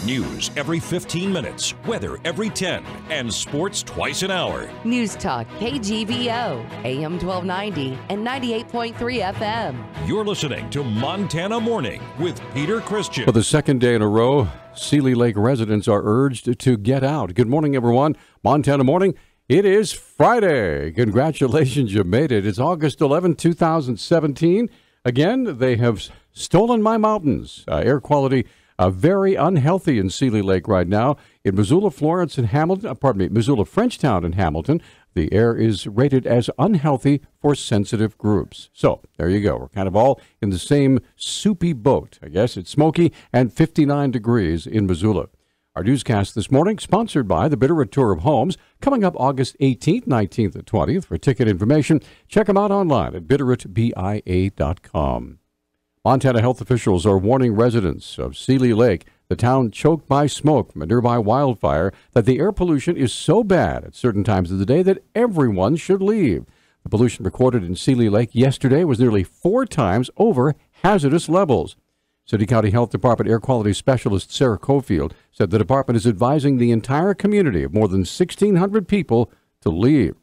News every 15 minutes, weather every 10, and sports twice an hour. Newstalk KGVO, AM 1290 and 98.3 FM. You're listening to Montana Morning with Peter Christian. For the second day in a row, Seeley Lake residents are urged to get out. Good morning, everyone. Montana Morning. It is Friday. Congratulations, you made it. It's August 11, 2017. Again, they have stolen my mountains. Air quality very unhealthy in Seeley Lake right now. In Missoula, Florence, and Hamilton, Missoula, Frenchtown, and Hamilton, the air is rated as unhealthy for sensitive groups. So there you go. We're kind of all in the same soupy boat. I guess it's smoky and 59 degrees in Missoula. Our newscast this morning, sponsored by the Bitterroot Tour of Homes, coming up August 18th, 19th, and 20th. For ticket information, check them out online at bitterrootbia.com. Montana health officials are warning residents of Seeley Lake, the town choked by smoke from a nearby wildfire, that the air pollution is so bad at certain times of the day that everyone should leave. The pollution recorded in Seeley Lake yesterday was nearly 4 times over hazardous levels. City County Health Department Air Quality Specialist Sarah Cofield said the department is advising the entire community of more than 1,600 people to leave.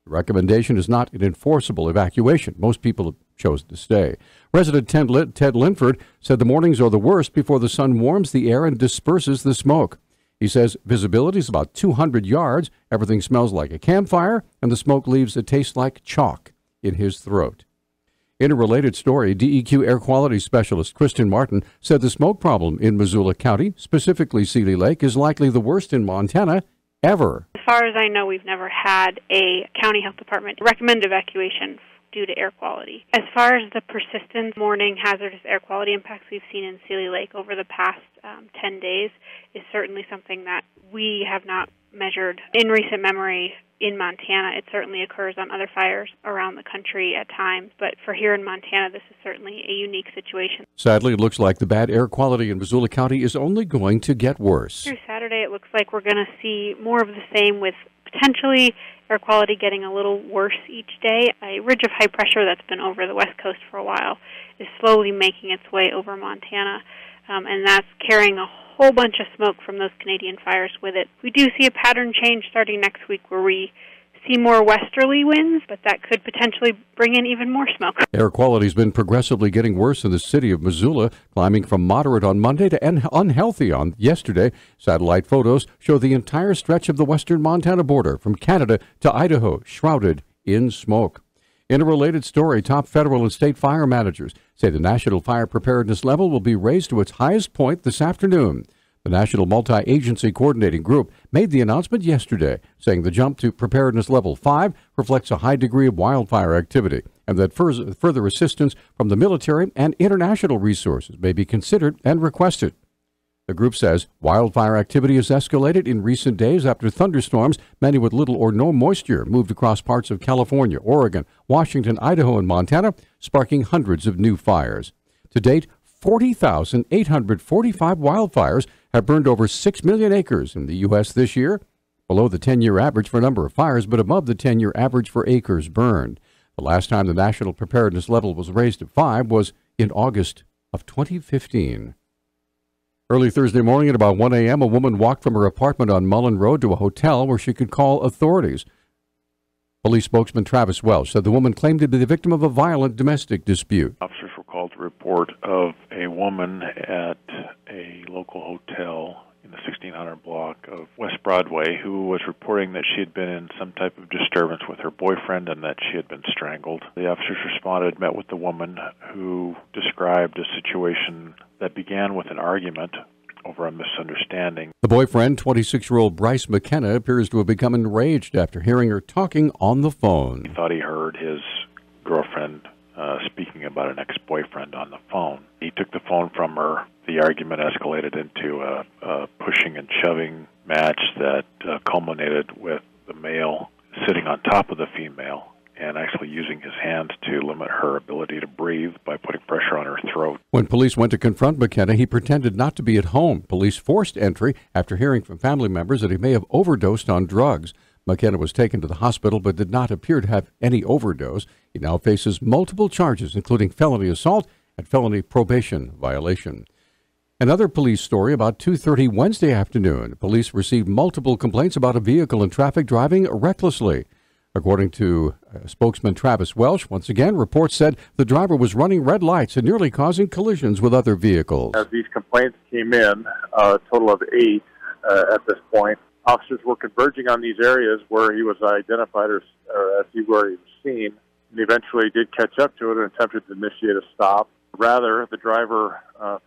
The recommendation is not an enforceable evacuation. Most people have chosen to stay. Resident Ted Linford said the mornings are the worst before the sun warms the air and disperses the smoke. He says visibility is about 200 yards, everything smells like a campfire, and the smoke leaves a taste like chalk in his throat. In a related story, DEQ air quality specialist Kristen Martin said the smoke problem in Missoula County, specifically Seeley Lake, is likely the worst in Montana ever. As far as I know, we've never had a county health department recommend evacuation due to air quality. As far as the persistent morning hazardous air quality impacts we've seen in Seeley Lake over the past 10 days is certainly something that we have not measured in recent memory in Montana. It certainly occurs on other fires around the country at times, but for here in Montana, this is certainly a unique situation. Sadly, it looks like the bad air quality in Missoula County is only going to get worse. Through Saturday, it looks like we're going to see more of the same, with potentially air quality getting a little worse each day. A ridge of high pressure that's been over the west coast for a while is slowly making its way over Montana, and that's carrying a whole bunch of smoke from those Canadian fires with it. We do see a pattern change starting next week where we see more westerly winds, but that could potentially bring in even more smoke. Air quality has been progressively getting worse in the city of Missoula, climbing from moderate on Monday to unhealthy on yesterday. Satellite photos show the entire stretch of the western Montana border from Canada to Idaho shrouded in smoke. In a related story, top federal and state fire managers say the national fire preparedness level will be raised to its highest point this afternoon. The National Multi-Agency Coordinating Group made the announcement yesterday, saying the jump to preparedness level 5 reflects a high degree of wildfire activity, and that further assistance from the military and international resources may be considered and requested. The group says wildfire activity has escalated in recent days after thunderstorms, many with little or no moisture, moved across parts of California, Oregon, Washington, Idaho, and Montana, sparking hundreds of new fires. To date, 40,845 wildfires have burned over 6 million acres in the U.S. this year, below the 10-year average for number of fires, but above the 10-year average for acres burned. The last time the national preparedness level was raised to 5 was in August of 2015. Early Thursday morning at about 1 a.m., a woman walked from her apartment on Mullen Road to a hotel where she could call authorities. Police spokesman Travis Welch said the woman claimed to be the victim of a violent domestic dispute. Officers were called to report of a woman at a local hotel in the 1600 block of West Broadway who was reporting that she had been in some type of disturbance with her boyfriend and that she had been strangled. The officers responded, met with the woman, who described a situation that began with an argument over a misunderstanding. The boyfriend, 26-year-old Bryce McKenna, appears to have become enraged after hearing her talking on the phone. He thought he heard his girlfriend speaking about an ex-boyfriend on the phone. He took the phone from her. The argument escalated into a pushing and shoving match that culminated with the male sitting on top of the female and actually using his hands to limit her ability to breathe by putting pressure on her throat. When police went to confront McKenna, he pretended not to be at home. Police forced entry after hearing from family members that he may have overdosed on drugs. McKenna was taken to the hospital but did not appear to have any overdose. He now faces multiple charges, including felony assault and felony probation violation. Another police story about 2:30 Wednesday afternoon. Police received multiple complaints about a vehicle in traffic driving recklessly. According to spokesman Travis Welsh, once again, reports said the driver was running red lights and nearly causing collisions with other vehicles. As these complaints came in, a total of 8 at this point, officers were converging on these areas where he was identified or as where he was seen, and eventually did catch up to it and attempted to initiate a stop. Rather, the driver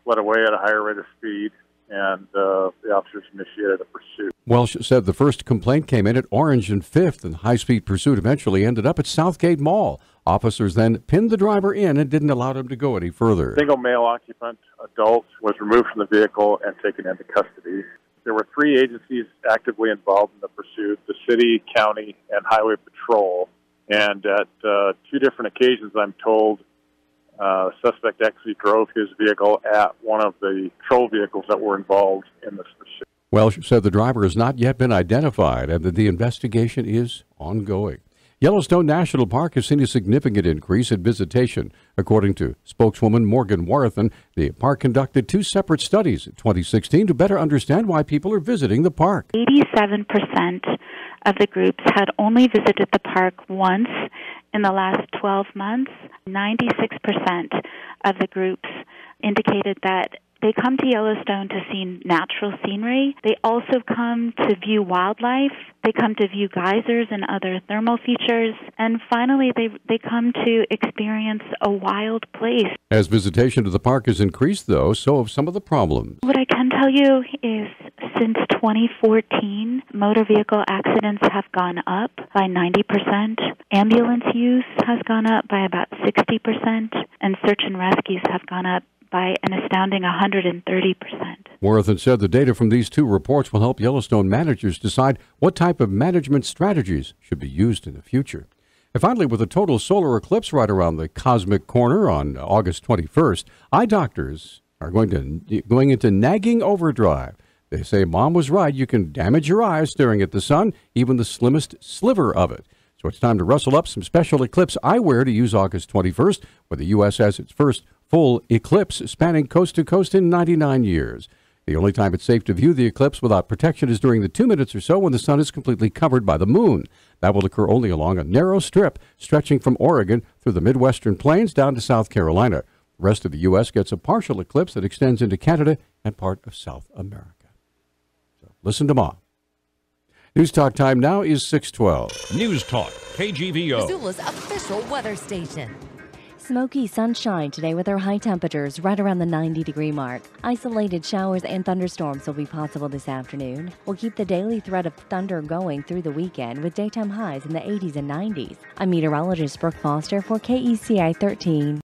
fled away at a higher rate of speed, and the officers initiated a pursuit. Welsh said the first complaint came in at Orange and 5th, and high-speed pursuit eventually ended up at Southgate Mall. Officers then pinned the driver in and didn't allow him to go any further. Single male occupant, adult, was removed from the vehicle and taken into custody. There were 3 agencies actively involved in the pursuit: the city, county, and highway patrol. And at 2 different occasions, I'm told, suspect actually drove his vehicle at one of the patrol vehicles that were involved in this pursuit. Welsh said the driver has not yet been identified and that the investigation is ongoing. Yellowstone National Park has seen a significant increase in visitation. According to spokeswoman Morgan Warthen, the park conducted 2 separate studies in 2016 to better understand why people are visiting the park. 87% of the groups had only visited the park once in the last 12 months. 96% of the groups indicated that they come to Yellowstone to see natural scenery. They also come to view wildlife. They come to view geysers and other thermal features. And finally, they come to experience a wild place. As visitation to the park has increased, though, so have some of the problems. What I can tell you is since 2014, motor vehicle accidents have gone up by 90%. Ambulance use has gone up by about 60%. And search and rescues have gone up by an astounding 130%. Warthen said the data from these 2 reports will help Yellowstone managers decide what type of management strategies should be used in the future. And finally, with a total solar eclipse right around the cosmic corner on August 21st, eye doctors are going into nagging overdrive. They say Mom was right. You can damage your eyes staring at the sun, even the slimmest sliver of it. So it's time to rustle up some special eclipse eyewear to use August 21st, where the U.S. has its first full eclipse spanning coast to coast in 99 years. The only time it's safe to view the eclipse without protection is during the 2 minutes or so when the sun is completely covered by the moon. That will occur only along a narrow strip stretching from Oregon through the Midwestern Plains down to South Carolina. The rest of the U.S. gets a partial eclipse that extends into Canada and part of South America. So listen to Mom. News Talk time now is 6:12. News Talk, KGVO. Missoula's official weather station. Smoky sunshine today with our high temperatures right around the 90-degree mark. Isolated showers and thunderstorms will be possible this afternoon. We'll keep the daily threat of thunder going through the weekend with daytime highs in the 80s and 90s. I'm meteorologist Brooke Foster for KECI 13.